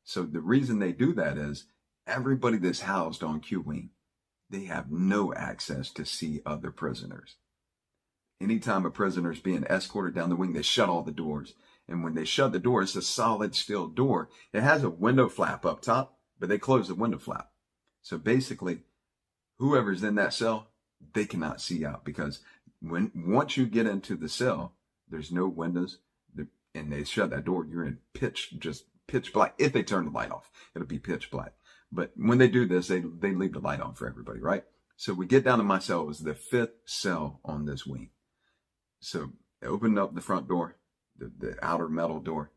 So the reason they do that is everybody that's housed on Q wing, they have no access to see other prisoners. Anytime a prisoner is being escorted down the wing, they shut all the doors. And when they shut the door, it's a solid steel door. It has a window flap up top, but they close the window flap. So basically, whoever's in that cell, they cannot see out, because once you get into the cell, there's no windows, and they shut that door, you're in pitch black. If they turn the light off, it'll be pitch black. But when they do this, they leave the light on for everybody, right? So we get down to my cell. It was the 5th cell on this wing. So they opened up the front door, the outer metal door,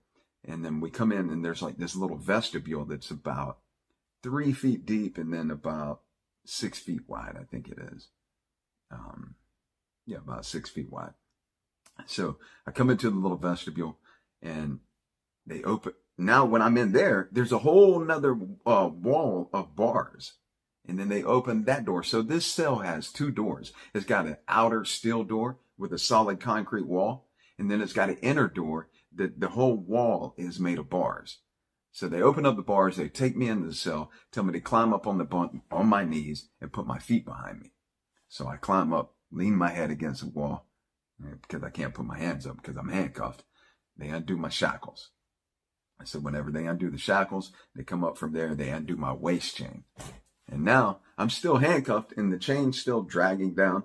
and then we come in, and there's like this little vestibule that's about 3 feet deep and then about 6 feet wide, I think it is. Yeah, about 6 feet wide. So I come into the little vestibule, and they open. Now when I'm in there, there's a whole nother wall of bars. And then they open that door. So this cell has 2 doors. It's got an outer steel door with a solid concrete wall. And then it's got an inner door that the whole wall is made of bars. So they open up the bars. They take me into the cell, tell me to climb up on the bunk on my knees and put my feet behind me. So I climb up, lean my head against the wall, because I can't put my hands up because I'm handcuffed. They undo my shackles. So whenever they undo the shackles, they come up from there, they undo my waist chain. And now I'm still handcuffed and the chain's still dragging down,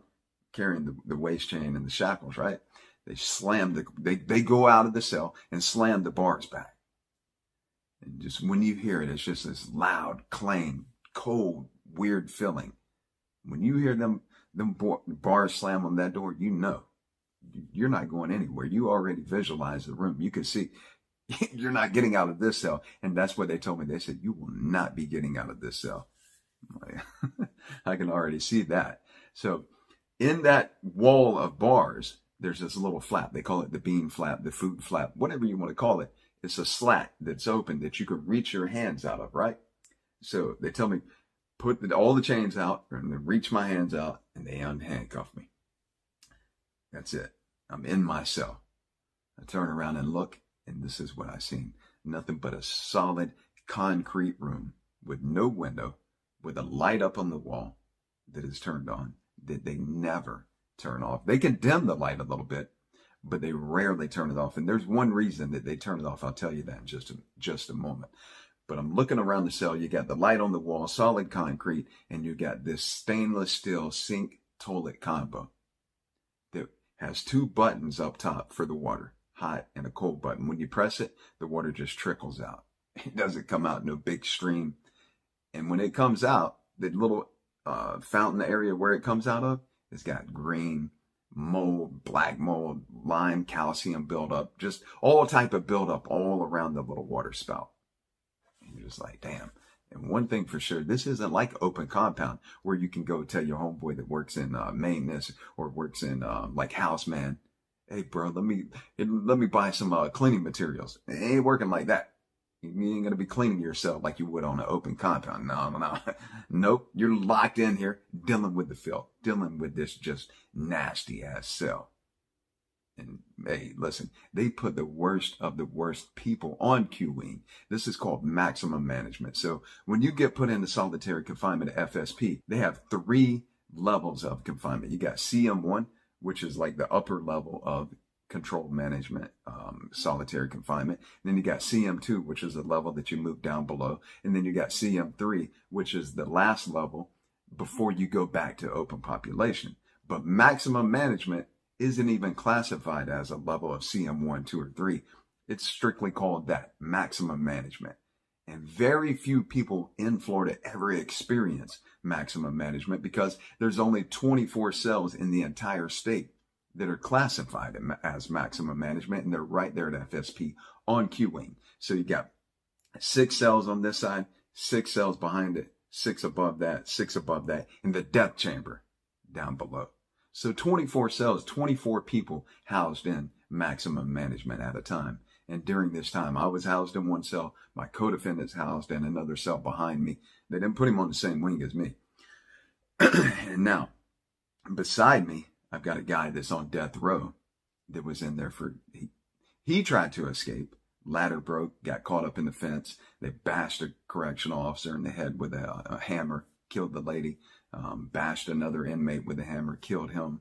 carrying the waist chain and the shackles, right? They slam they go out of the cell and slam the bars back. And just when you hear it, it's just this loud, clang, cold, weird feeling. When you hear them bars slam on that door, you know you're not going anywhere. You already visualize the room. You can see you're not getting out of this cell. And that's what they told me. They said, you will not be getting out of this cell. I can already see that. So in that wall of bars, there's this little flap. They call it the bean flap, the food flap, whatever you want to call it. It's a slat that's open that you can reach your hands out of, right? So they tell me, put all the chains out and then reach my hands out, and they unhandcuff me. That's it. I'm in my cell. I turn around and look, and this is what I seen. Nothing but a solid concrete room with no window, with a light up on the wall that is turned on, that they never turn off. They can dim the light a little bit, but they rarely turn it off. And there's one reason that they turn it off. I'll tell you that in just a moment. But I'm looking around the cell. You got the light on the wall, solid concrete, and you got this stainless steel sink toilet combo that has 2 buttons up top for the water, hot and a cold button. When you press it, the water just trickles out. It doesn't come out in a big stream. And when it comes out, the little fountain area where it comes out of, it's got green mold, black mold, lime, calcium buildup, just all type of buildup all around the little water spout. And you're just like, damn. And one thing for sure, this isn't like open compound where you can go tell your homeboy that works in maintenance or works in like houseman, hey bro, let me buy some cleaning materials. It ain't working like that. You ain't going to be cleaning yourself like you would on an open compound. No. Nope. You're locked in here dealing with the filth, dealing with this just nasty ass cell. And hey, listen, they put the worst of the worst people on Q-wing. This is called maximum management. So when you get put into solitary confinement at FSP, they have 3 levels of confinement. You got CM1, which is like the upper level of controlled management, solitary confinement. And then you got CM2, which is the level that you move down below. And then you got CM3, which is the last level before you go back to open population. But maximum management isn't even classified as a level of CM1, 2, or 3. It's strictly called that, maximum management. And very few people in Florida ever experience maximum management because there's only 24 cells in the entire state that are classified as maximum management, and they're right there at FSP on Q-wing. So you got 6 cells on this side, 6 cells behind it, 6 above that, 6 above that, in the death chamber down below. So 24 cells, 24 people housed in maximum management at a time. And during this time, I was housed in one cell. My co-defendant's housed in another cell behind me. They didn't put him on the same wing as me. And now, beside me, I've got a guy that's on death row that was in there he tried to escape, ladder broke, got caught up in the fence. They bashed a correctional officer in the head with a hammer, killed the lady. Bashed another inmate with a hammer, killed him,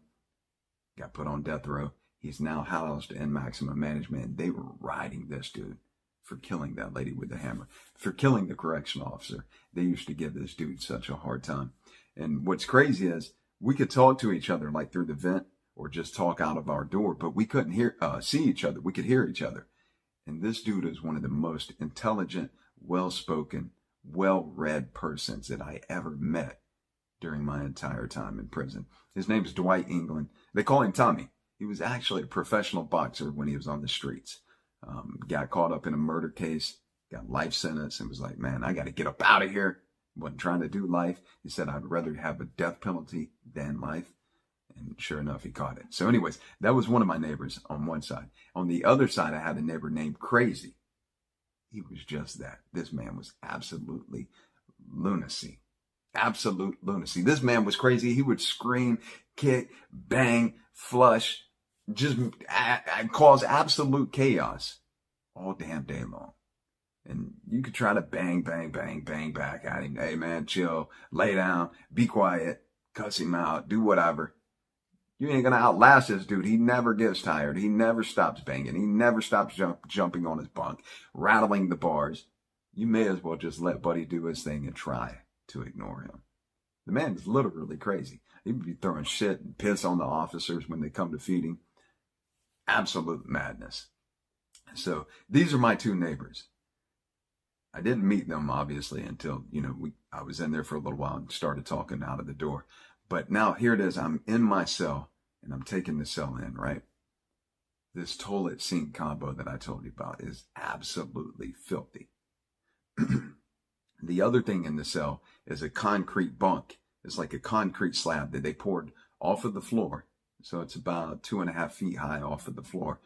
got put on death row. He's now housed in maximum management. And they were riding this dude for killing that lady with the hammer, for killing the correctional officer. They used to give this dude such a hard time. And what's crazy is we could talk to each other like through the vent or just talk out of our door, but we couldn't see each other. We could hear each other. And this dude is one of the most intelligent, well-spoken, well-read persons that I ever met during my entire time in prison. His name is Dwight England. They call him Tommy. He was actually a professional boxer when he was on the streets. Got caught up in a murder case, got life sentence, and was like, man, I got to get up out of here. Wasn't trying to do life. He said, I'd rather have a death penalty than life. And sure enough, he caught it. So anyways, that was one of my neighbors on one side. On the other side, I had a neighbor named Crazy. He was just that. This man was absolutely lunacy. Absolute lunacy. This man was crazy. He would scream, kick, bang, flush, just cause absolute chaos all damn day long. And you could try to bang back at him. Hey man, chill, lay down, be quiet, cuss him out, do whatever. You ain't gonna outlast this dude. He never gets tired. He never stops banging. He never stops jumping on his bunk, rattling the bars. You may as well just let Buddy do his thing and try to ignore him. The man is literally crazy. He'd be throwing shit and piss on the officers when they come to feed him. Absolute madness. So these are my two neighbors. I didn't meet them, obviously, until, I was in there for a little while and started talking out of the door. But now here it is. I'm in my cell and I'm taking the cell in, right? This toilet sink combo that I told you about is absolutely filthy. The other thing in the cell is a concrete bunk. It's like a concrete slab that they poured off of the floor. So it's about 2.5 feet high off of the floor.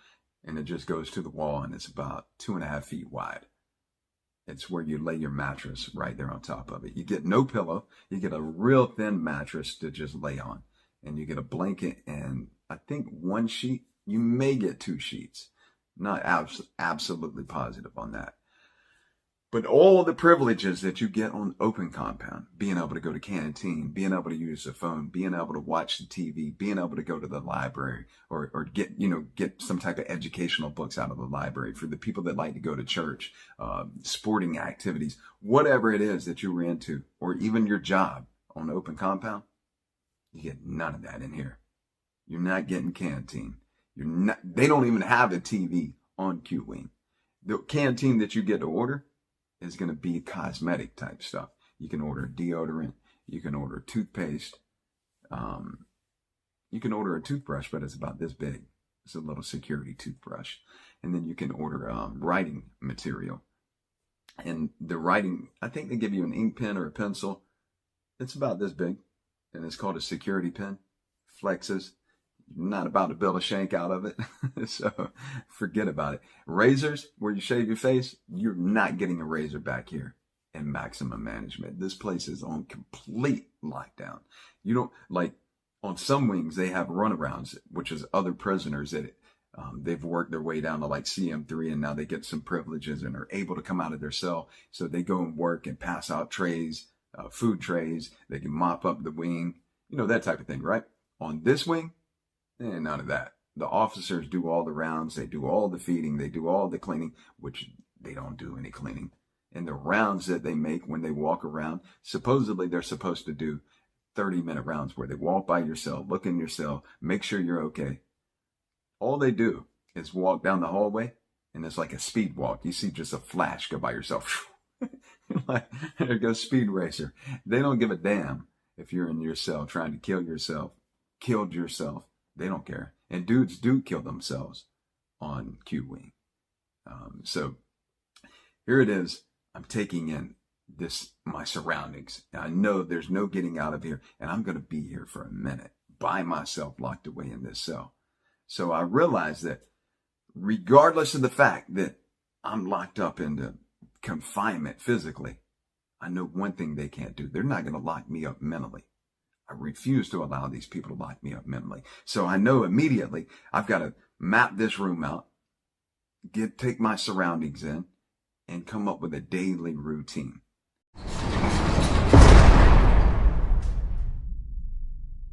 And it just goes to the wall and it's about 2.5 feet wide. It's where you lay your mattress right there on top of it. You get no pillow. You get a real thin mattress to just lay on. And you get a blanket and I think 1 sheet. You may get 2 sheets. Not absolutely positive on that. But all the privileges that you get on open compound, being able to go to canteen, being able to use the phone, being able to watch the TV, being able to go to the library or get some type of educational books out of the library for the people that like to go to church, sporting activities, whatever it is that you were into, or even your job on open compound, you get none of that in here. You're not getting canteen. They don't even have a TV on Q Wing. The canteen that you get to order is going to be cosmetic type stuff. You can order deodorant. You can order toothpaste. You can order a toothbrush, but it's about this big. It's a little security toothbrush. And then you can order writing material. And the writing, I think they give you an ink pen or a pencil. It's about this big. And it's called a security pen. Flexes. You're not about to build a shank out of it. So forget about it. Razors, where you shave your face, you're not getting a razor back here in maximum management. This place is on complete lockdown. You don't, like, on some wings, they have runarounds, which is other prisoners that they've worked their way down to like CM3 and now they get some privileges and are able to come out of their cell. So they go and work and pass out trays, food trays. They can mop up the wing, that type of thing, right? On this wing, none of that. The officers do all the rounds. They do all the feeding. They do all the cleaning, which they don't do any cleaning. And the rounds that they make when they walk around, supposedly they're supposed to do 30-minute rounds where they walk by your cell, look in your cell, make sure you're okay. All they do is walk down the hallway, and it's like a speed walk. You see just a flash go by yourself. Like, there goes Speed Racer. They don't give a damn if you're in your cell trying to kill yourself, killed yourself. They don't care. And dudes do kill themselves on Q Wing. So here it is. I'm taking in my surroundings. And I know there's no getting out of here. And I'm going to be here for a minute by myself, locked away in this cell. So I realize that regardless of the fact that I'm locked up into confinement physically, I know one thing they can't do. They're not going to lock me up mentally. I refuse to allow these people to lock me up mentally. So I know immediately I've got to map this room out. take my surroundings in and come up with a daily routine.